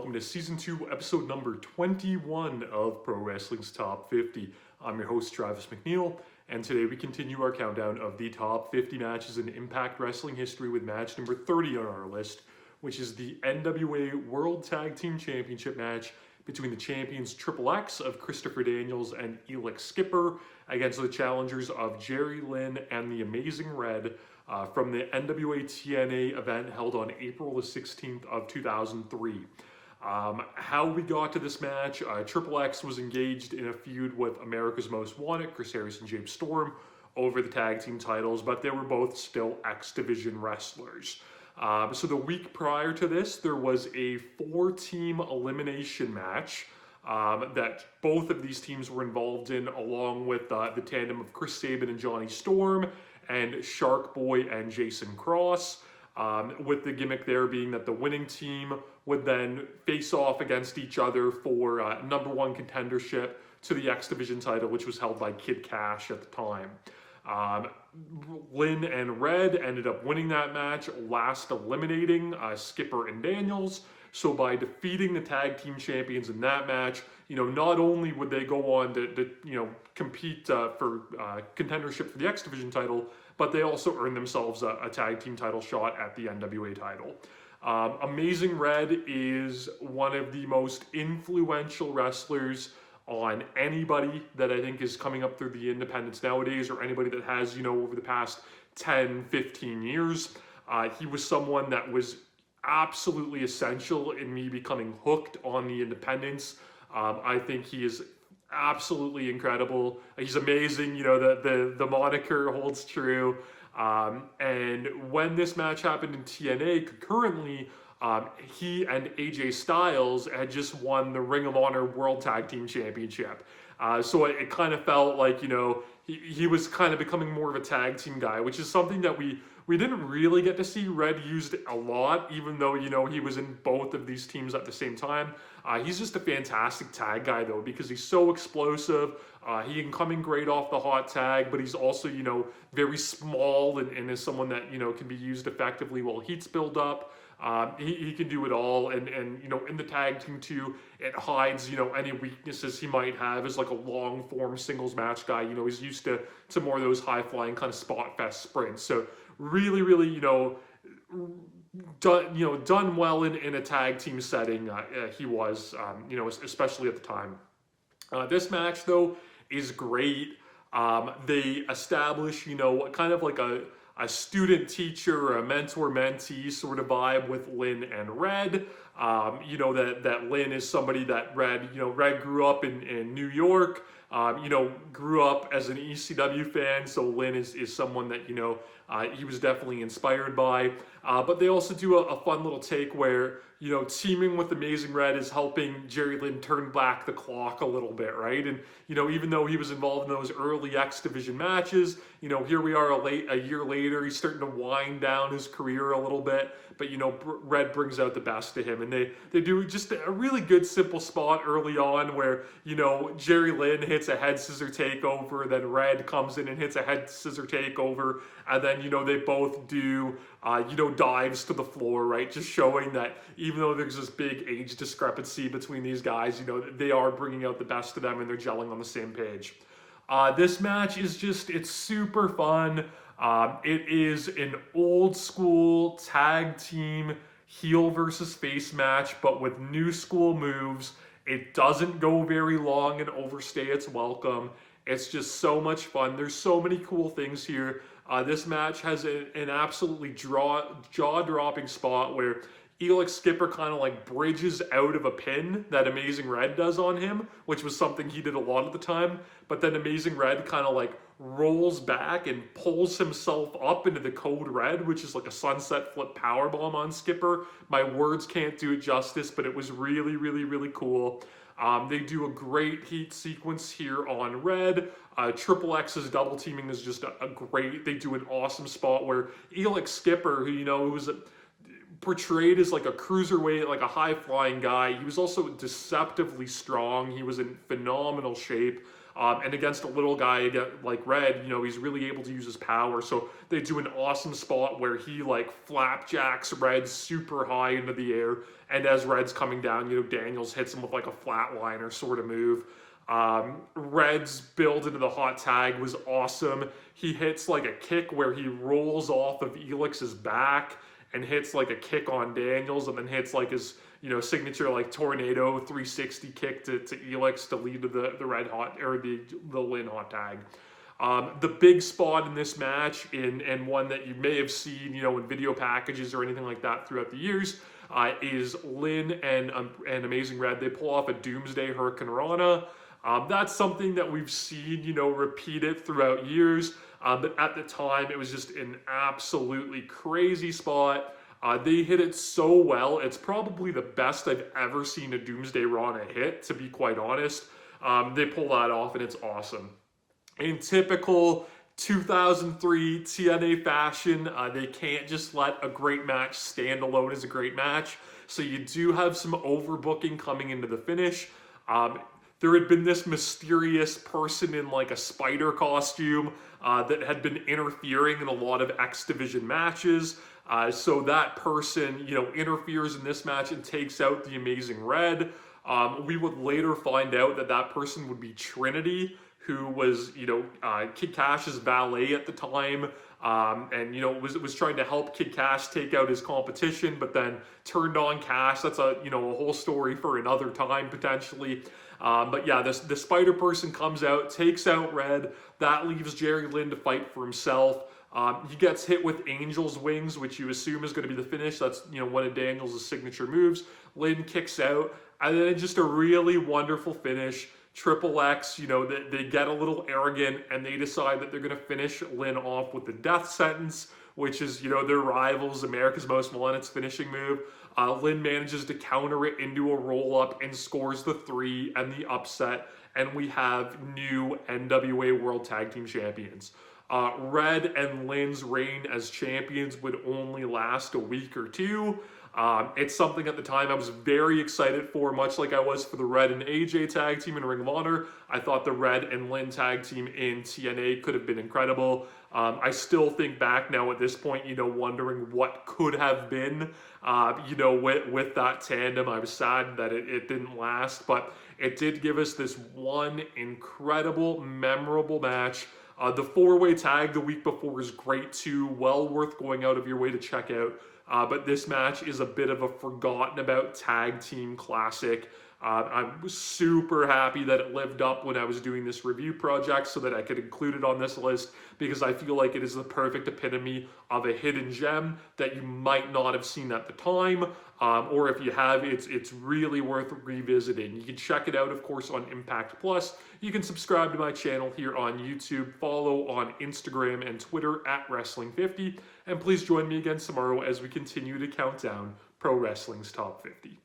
welcome to Season 2, Episode number 21 of Pro Wrestling's Top 50. I'm your host, Travis McNeil, and today we continue our countdown of the top 50 matches in Impact Wrestling history with match number 30 on our list, which is the NWA World Tag Team Championship match between the champions X of Christopher Daniels and Elix Skipper against the challengers of Jerry Lynn and the Amazing Red from the NWA-TNA event held on April the 16th of 2003. How we got to this match, X was engaged in a feud with America's Most Wanted, Chris Harris and James Storm, over the tag team titles, but they were both still X Division wrestlers. So the week prior to this, there was a 4-team elimination match that both of these teams were involved in, along with the tandem of Chris Sabin and Johnny Storm, and Shark Boy and Jason Cross, with the gimmick there being that the winning team would then face off against each other for number one contendership to the X Division title, which was held by Kid Cash at the time. Lynn and Red ended up winning that match, last eliminating Skipper and Daniels. So by defeating the tag team champions in that match, not only would they go on to compete for contendership for the X Division title, but they also earned themselves a tag team title shot at the NWA title. Amazing Red is one of the most influential wrestlers on anybody that I think is coming up through the independents nowadays, or anybody that has, over the past 10, 15 years. He was someone that was absolutely essential in me becoming hooked on the independents. I think he is absolutely incredible. He's amazing. The moniker holds true. And when this match happened in TNA, concurrently, he and AJ Styles had just won the Ring of Honor World Tag Team Championship. So it kind of felt like, he was kind of becoming more of a tag team guy, which is something that we didn't really get to see Red used a lot, even though, he was in both of these teams at the same time. He's just a fantastic tag guy, though, because he's so explosive. He can come in great off the hot tag, but he's also, very small and is someone that, can be used effectively while heat's build up. He can do it all, and in the tag team too, it hides any weaknesses he might have as like a long form singles match guy. He's used to more of those high flying kind of spot fest sprints. So really done well in a tag team setting. He was especially at the time. This match though is great. They establish kind of like a student-teacher or a mentor-mentee sort of vibe with Lynn and Red. That Lynn is somebody that Red grew up in New York, grew up as an ECW fan, so Lynn is someone that, he was definitely inspired by. But they also do a fun little take where, teaming with Amazing Red is helping Jerry Lynn turn back the clock a little bit, right? And, even though he was involved in those early X Division matches, here we are a year later, he's starting to wind down his career a little bit, but, Red brings out the best of him. And they do just a really good, simple spot early on where, Jerry Lynn hits a head scissor takeover, then Red comes in and hits a head scissor takeover, and then, they both do, dives to the floor, right? Just showing that even though there's this big age discrepancy between these guys, they are bringing out the best of them and they're gelling on the same page. This match is it's super fun. It is an old school tag team heel versus face match, but with new school moves. It doesn't go very long and overstay its welcome. It's just so much fun. There's so many cool things here. This match has an absolutely jaw-dropping spot where Elix Skipper kind of like bridges out of a pin that Amazing Red does on him, which was something he did a lot of the time. But then Amazing Red kind of like rolls back and pulls himself up into the Code Red, which is like a sunset flip powerbomb on Skipper. My words can't do it justice, but it was really cool. They do a great heat sequence here on Red. X's double teaming is just a great. They do an awesome spot where Elix Skipper, who was portrayed as like a cruiserweight, like a high-flying guy. He was also deceptively strong. He was in phenomenal shape. And against a little guy like Red, you know, he's really able to use his power. So they do an awesome spot where he like flapjacks Red super high into the air. And as Red's coming down, you know, Daniels hits him with like a flatliner sort of move. Red's build into the hot tag was awesome. He hits like a kick where he rolls off of Elix's back and hits like a kick on Daniels, and then hits like his, you know, signature like tornado 360 kick to Elix to lead to the red hot, or the Lynn hot tag. The big spot in this match, and one that you may have seen, you know, in video packages or anything like that throughout the years, is Lynn and Amazing Red. They pull off a Doomsday Hurricane Rana. That's something that we've seen, you know, repeated throughout years. But at the time, it was just an absolutely crazy spot. They hit it so well. It's probably the best I've ever seen a Doomsday Rana hit, to be quite honest. They pull that off, and it's awesome. In typical 2003 TNA fashion, they can't just let a great match stand alone as a great match. So you do have some overbooking coming into the finish. There had been this mysterious person in like a spider costume that had been interfering in a lot of X Division matches. So that person, you know, interferes in this match and takes out the Amazing Red. We would later find out that that person would be Trinity, who was, you know, Kid Cash's valet at the time, and, you know, was trying to help Kid Cash take out his competition, but then turned on Cash. That's a, you know, a whole story for another time potentially. But yeah, the spider person comes out, takes out Red. That leaves Jerry Lynn to fight for himself. He gets hit with Angel's Wings, which you assume is going to be the finish. That's, you know, one of Daniels' signature moves. Lynn kicks out, and then just a really wonderful finish. Triple X, you know, they get a little arrogant, and they decide that they're going to finish Lynn off with the death sentence, which is, you know, their rivals, America's Most Millennials finishing move. Lynn manages to counter it into a roll-up and scores the 3 and the upset, and we have new NWA World Tag Team Champions. Red and Lynn's reign as champions would only last a week or two. It's something at the time I was very excited for, much like I was for the Red and AJ tag team in Ring of Honor. I thought the Red and Lynn tag team in TNA could have been incredible. I still think back now at this point, you know, wondering what could have been, you know, with that tandem. I was sad that it didn't last, but it did give us this one incredible, memorable match. The 4-way tag the week before is great too, well worth going out of your way to check out. But this match is a bit of a forgotten about tag team classic. I'm super happy that it lived up when I was doing this review project so that I could include it on this list, because I feel like it is the perfect epitome of a hidden gem that you might not have seen at the time, or if you have, it's really worth revisiting. You can check it out, of course, on Impact Plus. You can subscribe to my channel here on YouTube, follow on Instagram and Twitter at Wrestling50, and please join me again tomorrow as we continue to count down Pro Wrestling's Top 50.